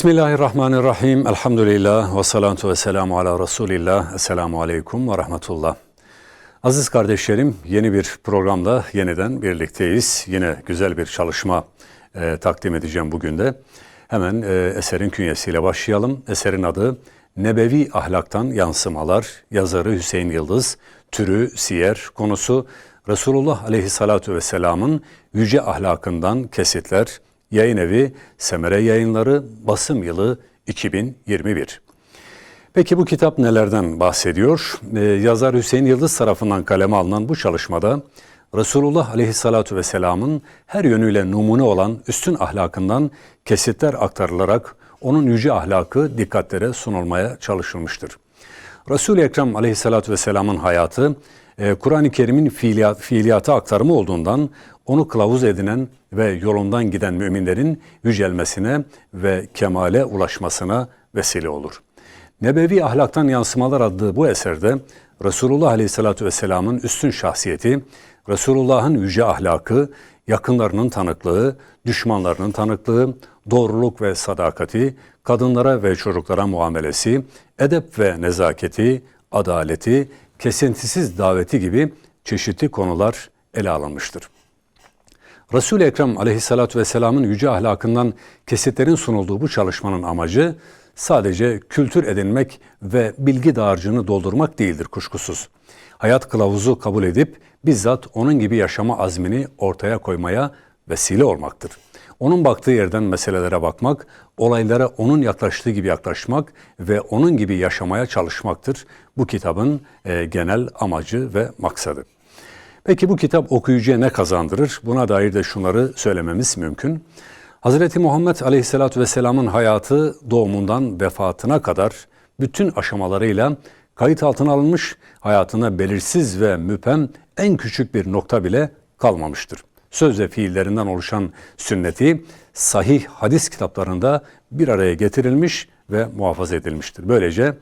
Bismillahirrahmanirrahim. Elhamdülillah ve salatu ve selamu ala Resulillah. Esselamu aleyküm ve rahmetullah. Aziz kardeşlerim, yeni bir programda yeniden birlikteyiz. Yine güzel bir çalışma takdim edeceğim bugün de. Hemen eserin künyesiyle başlayalım. Eserin adı Nebevi Ahlaktan Yansımalar. Yazarı Hüseyin Yıldız. Türü siyer. Konusu Resulullah Aleyhissalatu vesselamın yüce ahlakından kesitler. Yayın evi Semere Yayınları, basım yılı 2021. Peki bu kitap nelerden bahsediyor? Yazar Hüseyin Yıldız tarafından kaleme alınan bu çalışmada Resulullah Aleyhissalatu vesselamın her yönüyle numune olan üstün ahlakından kesitler aktarılarak onun yüce ahlakı dikkatlere sunulmaya çalışılmıştır. Resul-i Ekrem Aleyhissalatu vesselamın hayatı Kur'an-ı Kerim'in fiiliyatı aktarımı olduğundan onu kılavuz edinen ve yolundan giden müminlerin yücelmesine ve kemale ulaşmasına vesile olur. Nebevi Ahlaktan Yansımalar adlı bu eserde Resulullah Aleyhisselatü Vesselam'ın üstün şahsiyeti, Resulullah'ın yüce ahlakı, yakınlarının tanıklığı, düşmanlarının tanıklığı, doğruluk ve sadakati, kadınlara ve çocuklara muamelesi, edep ve nezaketi, adaleti, kesintisiz daveti gibi çeşitli konular ele alınmıştır. Resul-i Ekrem Aleyhisselatü Vesselam'ın yüce ahlakından kesitlerin sunulduğu bu çalışmanın amacı sadece kültür edinmek ve bilgi dağarcığını doldurmak değildir kuşkusuz. Hayat kılavuzu kabul edip bizzat onun gibi yaşama azmini ortaya koymaya vesile olmaktır. Onun baktığı yerden meselelere bakmak, olaylara onun yaklaştığı gibi yaklaşmak ve onun gibi yaşamaya çalışmaktır bu kitabın genel amacı ve maksadı. Peki bu kitap okuyucuya ne kazandırır? Buna dair de şunları söylememiz mümkün. Hz. Muhammed Aleyhisselatü Vesselam'ın hayatı doğumundan vefatına kadar bütün aşamalarıyla kayıt altına alınmış, hayatına belirsiz ve müphem en küçük bir nokta bile kalmamıştır. Söz ve fiillerinden oluşan sünneti sahih hadis kitaplarında bir araya getirilmiş ve muhafaza edilmiştir. Böylece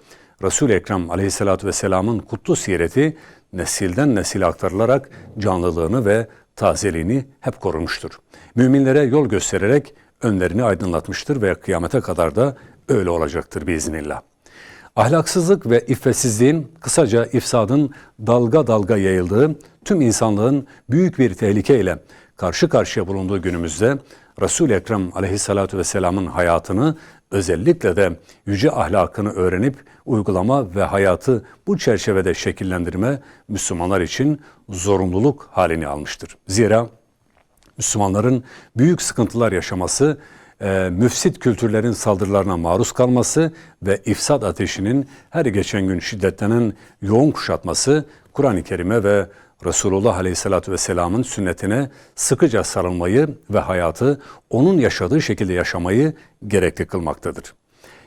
Resul-i Ekrem Aleyhisselatü Vesselam'ın kutlu siyereti nesilden nesile aktarılarak canlılığını ve tazeliğini hep korumuştur. Müminlere yol göstererek önlerini aydınlatmıştır ve kıyamete kadar da öyle olacaktır biiznillah. Ahlaksızlık ve iffetsizliğin, kısaca ifsadın dalga dalga yayıldığı, tüm insanlığın büyük bir tehlikeyle karşı karşıya bulunduğu günümüzde Resul-i Ekrem Aleyhissalatu vesselam'ın hayatını, özellikle de yüce ahlakını öğrenip uygulama ve hayatı bu çerçevede şekillendirme Müslümanlar için zorunluluk halini almıştır. Zira Müslümanların büyük sıkıntılar yaşaması, müfsit kültürlerin saldırılarına maruz kalması ve ifsad ateşinin her geçen gün şiddetlenen yoğun kuşatması, Kur'an-ı Kerim'e ve Resulullah Aleyhisselatü Vesselam'ın sünnetine sıkıca sarılmayı ve hayatı onun yaşadığı şekilde yaşamayı gerekli kılmaktadır.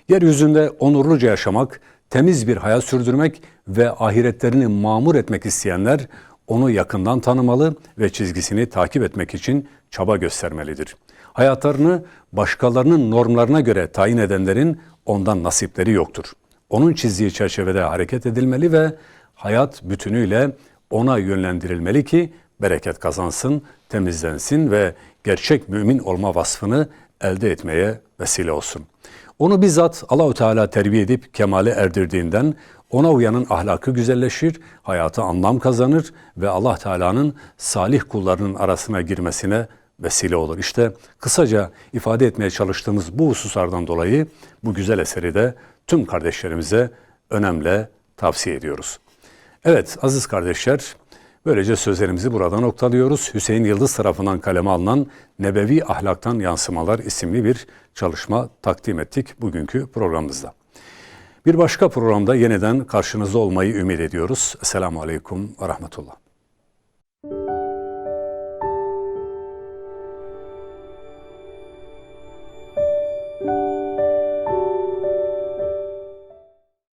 Yeryüzünde onurluca yaşamak, temiz bir hayat sürdürmek ve ahiretlerini mamur etmek isteyenler onu yakından tanımalı ve çizgisini takip etmek için çaba göstermelidir. Hayatlarını başkalarının normlarına göre tayin edenlerin ondan nasipleri yoktur. Onun çizdiği çerçevede hareket edilmeli ve hayat bütünüyle ona yönlendirilmeli ki bereket kazansın, temizlensin ve gerçek mümin olma vasfını elde etmeye vesile olsun. Onu bizzat Allahu Teala terbiye edip kemale erdirdiğinden ona uyanın ahlakı güzelleşir, hayatı anlam kazanır ve Allah Teala'nın salih kullarının arasına girmesine vesile olur. İşte kısaca ifade etmeye çalıştığımız bu hususlardan dolayı bu güzel eseri de tüm kardeşlerimize önemli tavsiye ediyoruz. Evet aziz kardeşler, böylece sözlerimizi burada noktalıyoruz. Hüseyin Yıldız tarafından kaleme alınan Nebevi Ahlaktan Yansımalar isimli bir çalışma takdim ettik bugünkü programımızda. Bir başka programda yeniden karşınızda olmayı ümit ediyoruz. Esselamu Aleyküm ve Rahmetullah.